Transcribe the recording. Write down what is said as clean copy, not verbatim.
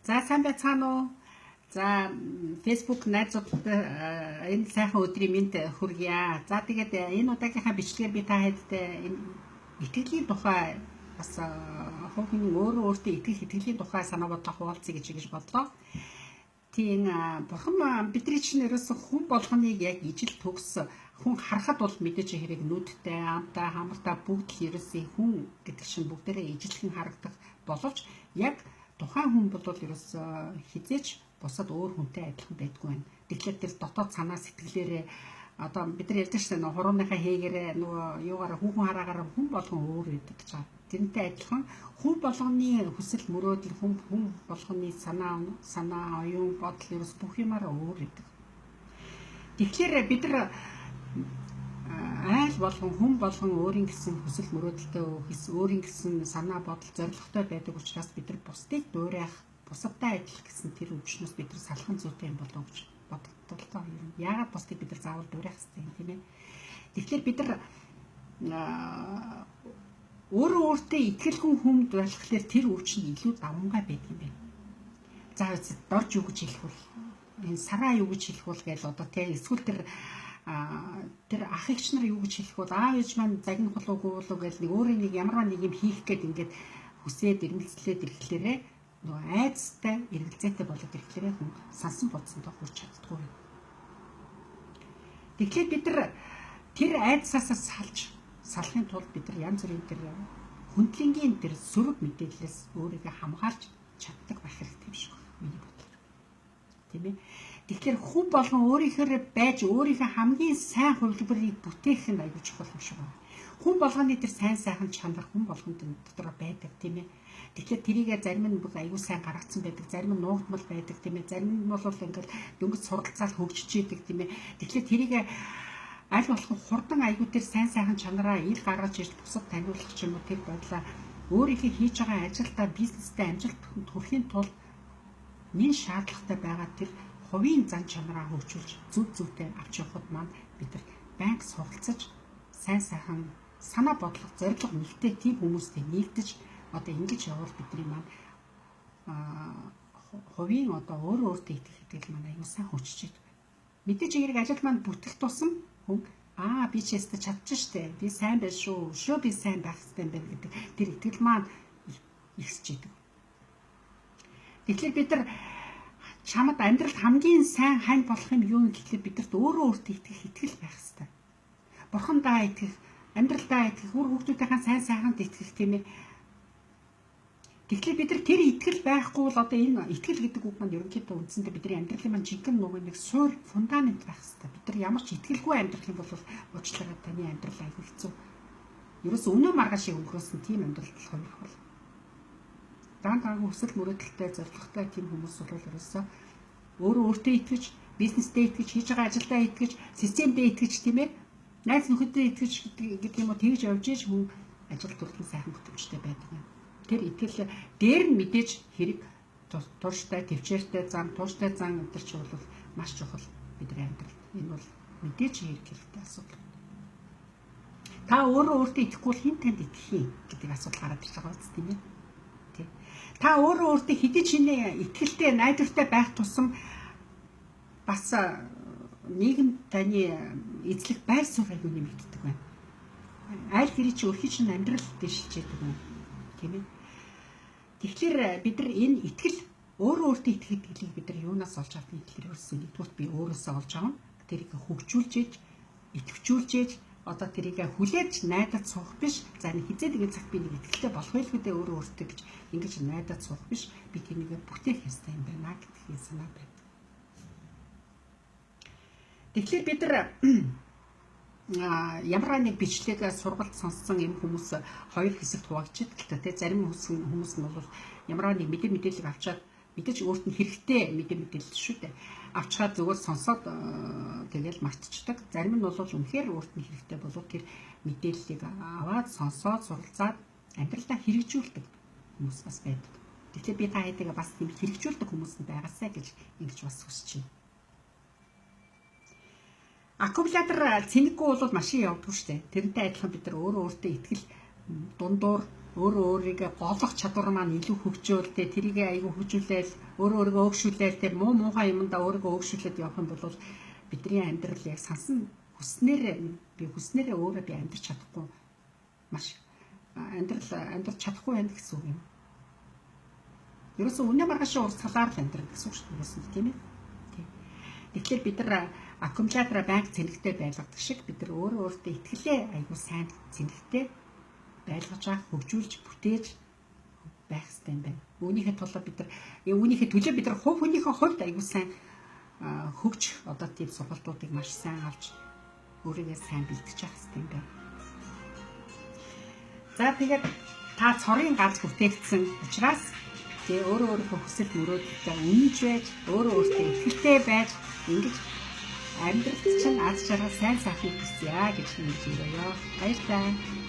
За сайн байцгаана уу? За Facebook найзуудад энэ сайхан өдрийн мэнд хүргье. За тэгээд энэ удаагийнхаа бичлэгээр би та хэдд энэ итгэлийн тухай бас хөвгөн өөрөө өөртөө итгэлийн тухай санаа бодлоо хуваалцъя гэж бодлоо. Тийм бурхан бидний чинь ерөөсө хүн болгоныг яг ижил төгс хүн харахад бол мэдээж хэрэг нүдтэй, амтай, хамартай бүгд л ерөөсөө хүн гэдэг чинь бүгдээрээ ижилхэн харагдах боловч яг тухайн хүн бол ерөөсөө хизээч бусад өөр хүнтэй адилхан байдгүй байна. Тэгэхээр тэр дотоод санаа сэтгэлээрээ одоо бид нар ярьж байсан нөө хурууныхаа хээгээрээ нөгөө юугаараа хүүхэн хараагаар хүн болгон өөр байдаг гэж байна. Тэрнтэй адилхан хүн болгоны хүсэл мөрөөдөл хүн болгоны санаа оюун бодол ерөөс бүх юмараа өөр байдаг. Тэгэхээр бид нар айл болгон хүн болгон өөрийн гэсэн хүсэл мөрөөдөлтэй өөрийн гэсэн санаа бодол зорилготой байдаг учраас бид нар бусдыг дуурайх, бусадтай адил гэсэн тэр өвчнөөс бид нар салахын зүйтэй юм болов гэж боддог. Яагаад бусдыг бид нар заавал дуурайх хэрэгтэй юм тийм ээ. Тэгэхээр бид нар өөрөө өөртөө итгэлгүй хүнд болохоор тэр өвчин илүү давмгай байдаг юм байна. За дорж юу гэж хэлэх вэ? Энэ сараа юу гэж хэлэх вэ гэж одоо тийм эсвэл тэр ах эгч нар юу гэж хэлэх бол аав ээж маань загнах болоогүй болоо гэж нэг өөрөө нэг ямар нэг юм хийх гээд ингээд хүсээд ирмэлцлээд ирэхлээрээ нөгөө айцтай эргэлзээтэй болоод ирэхлээрээ хүн сансан бодсондоо хүрч чаддгүй. Тэгэхээр бид нар тэр айцсаас салахын тулд бид нар янз бүрийн тэр хүндлэнгийн тэр сөрөг мэдээлэлээс өөрийгөө хамгаалж чаддаг байх хэрэгтэй юм шиг байна. Миний бодлоор. Тийм ээ. Тэгэхээр хүн болгон өөрийнхөө байж өөрийнхөө хамгийн сайн хувилбарыг бүтээх нь аюул чухал юм шиг байна. Хүн болгоны тэр сайн сайхан чанар хүн болгонд дотор байдаг тийм ээ. Тэгэхээр тэрийгээ зарим нь бүр аюул сайн гаргацсан байдаг, зарим нь нуугдмал байдаг тийм ээ. Зарим нь бол ингээл дөнгөж суралцаал хөгжиж идэг тийм ээ. Тэгэхээр тэрийгээ аль болох хурдан аюул тэр сайн сайхан чанараа ил гаргаж ирж бусад таниулах ч юм уу тэр бодлоо өөрийнхөө хийж байгаа ажилдаа бизнестэй амжилт хүрэхийн тулд нэн шаардлагатай байгаа тэр хувийн зан чанараа хөгжүүлж зүвтэй авч явахд маань бид нар банк суралцаж сайн сайхан санаа бодлого зорилго нэгтэй тийм хүмүүстэй нэгдэж одоо ингэж явбал бидний маань хувийн одоо өөртөө итгэл маань аюул сайн хөгжиж идэг. Мэдээж хэрэг ажил маань бүтэх тусам хүн би ч ястаа чадчих штэ. Би сайн байл шүү. Би сайн байх хэрэгтэй юм байна гэдэг тэр итгэл маань ихсэж идэг. Тэгэхээр бид нар чамд амьдралд хамгийн сайн хань болох юм юу гэхлээр бидэрт өөрөө өөртөө итгэх итгэл байх хэрэгтэй. Бурхандаа итгэх, амьдралдаа итгэх, үр хүүхдүүдийнхээ сайн сайханд итгэх тийм ээ. Тэгэхээр бид нар тэр итгэл байхгүй бол одоо энэ итгэл гэдэг үг маань ерөнхийдөө үндсэндээ бидний амьдралын маань жинхэнэ нэг суурь фундамент байх хэрэгтэй. Бид нар ямар ч итгэлгүй амьдрах юм бол уучлаарай таны амьдрал аюул хэцүү. Ерөөс өнөө маргааш шиг өнгөрөөсөн тийм амьдрал болох юм бол. Даангийн хүсэл мөрөөдөлтэй зорилготой тийм хүмүүс бол ерөөсөө өөртөө итгэж, бизнесдээ итгэж, хийж байгаа ажилдаа итгэж, системдээ итгэж тийм ээ. Найз нөхөдөө итгэж гэдэг юм уу тэгж явж ийж хүн ажил төрлийн сайхан бүтэмжтэй байдаг юм. Тэр итгэл дээр нь мэдээж хэрэг тууштай, төвчээртэй зам, тууштай зам өдөрч бол маш чухал бидний амьдралд. Энэ бол мэдээж хэрэгтэй асуудал. Та өөртөө итгэхгүй хэн танд итгэх юм гэдэг асуудал гараад ирж байгаа үст тийм ээ. Та өөртөө хэдий ч итгэлтэй, найдвартай байх тусам бас нийгэм таны эзлэх байр суурь аюул нэмэгддэг байна. Аль хэрэг чи өөрхий чинь амьдрал дэвшилж яадаг юм. Тийм ээ. Тэгэхээр бид нар энэ итгэл өөртөө итгэх итгэлийг бид нар юунаас олж авах юм гэхээр ерөөсөө нэгдүгээр би өөрөөсөө олж авна. Тэрийг хөгжүүлж ээж, итгэвчүүлж ээж, одоо тэрийг хүлээж найдаж суух биш. За энэ хизээ нэгэн цаг би нэг итгэлтэй болох байлгүй дээ өөртөө гэж ингэж найдаж суух биш. Би тэрийг бүтээх ёстой юм байна гэдгийг санаа байна. Тэгэхээр бид нар ямар нэг бичлэг сургалт сонссон юм хүмүүс хоёр хэсэгт хуваагдчихдаг л та тийм зарим хүмүүс нь бол ямар нэг мэдээлэл авчаад мэдээж өөрт нь хэрэгтэй мэдээлэл шүү дээ авчгаад зүгээр сонсоод тэгэл мартчихдаг. Зарим нь бол үнэхээр өөрт нь хэрэгтэй болов тэр мэдээллийг аваад сонсоод суралцаад амьдралдаа хэрэгжүүлдэг хүмүүс бас байдаг. Тэгэхээр би та хэдийгээр бас тийм хэрэгжүүлдэг хүмүүс нь байгаасай гэж ингэж бас хүсэж байна. Аккумулятор цэнэггүй бол машин явдаггүй шүү дээ. Тэрнтэй адилхан бид нар өөртөө итгэл дундуур өөрөө өөрийгөө голох чадвар маань илүү хөгжөөл тэ тэрийг айгүй хөгжүүлээл өөрийгөө өөгшүүлээл тэ муухай юмдаа өөрийгөө өөгшүүлээд явах юм бол бидний амьдрал яг сансан хүснээрээ өөрөө би амьдрч чадахгүй маш амьдрч чадахгүй байх гэсэн үг юм. Ерөөсөө үнэ маргаашаа урт салаар л амьдрах гэсэн үг шүү дээ, тийм ээ. Тэгэхээр бид нар аккумулятораа банк цэнэгтэй байлгадаг шиг бид нар өөртөө итгэлээ айгүй сайн цэнэгтэй байлгаж авах, хөгжүүлж, бүтээж байх хэрэгтэй юм байна. Үүнийхээ төлөө бид нар хувь хүнийхээ хувьд айгүй сайн хөгж одоо тийм сургалтуудыг маш сайн авч өөрийгөө сайн бэлтгэж явах хэрэгтэй юм байна. За тэгээд та цорын ганц бүтээгдсэн учраас тэгээ өөрөө хүсэл мөрөөдөлтэй үнэнч байж, өөртөө итгэлтэй байж ингэж амьдралд чинь аз жаргал сайн сайхан хүсье гэж хэлж өгье. Баярлалаа.